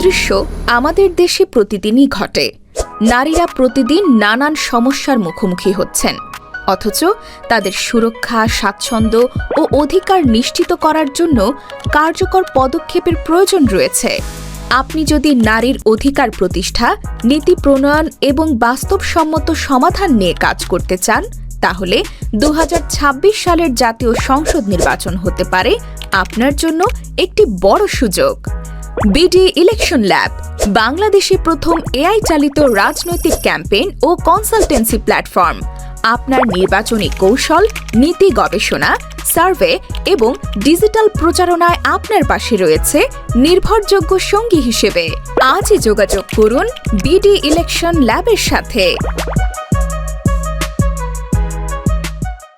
দৃশ্য আমাদের দেশে প্রতিদিনই ঘটে। নারীরা প্রতিদিন নানান সমস্যার মুখোমুখি হচ্ছেন, অথচ তাদের সুরক্ষা, স্বাচ্ছন্দ্য ও অধিকার নিশ্চিত করার জন্য কার্যকর পদক্ষেপের প্রয়োজন রয়েছে। আপনি যদি নারীর অধিকার প্রতিষ্ঠা, নীতি প্রণয়ন এবং বাস্তবসম্মত সমাধান নিয়ে কাজ করতে চান, তাহলে 2026 সালের জাতীয় সংসদ নির্বাচন হতে পারে আপনার জন্য একটি বড় সুযোগ। বিডি ইলেকশন ল্যাব, বাংলাদেশে প্রথম এআই চালিত রাজনৈতিক ক্যাম্পেইন ও কনসালটেন্সি প্ল্যাটফর্ম। আপনার নির্বাচনী কৌশল, নীতি গবেষণা, সার্ভে এবং ডিজিটাল প্রচারণায় আপনার পাশে রয়েছে নির্ভরযোগ্য সঙ্গী হিসেবে। আজই যোগাযোগ করুন বিডি ইলেকশন ল্যাবের সাথে।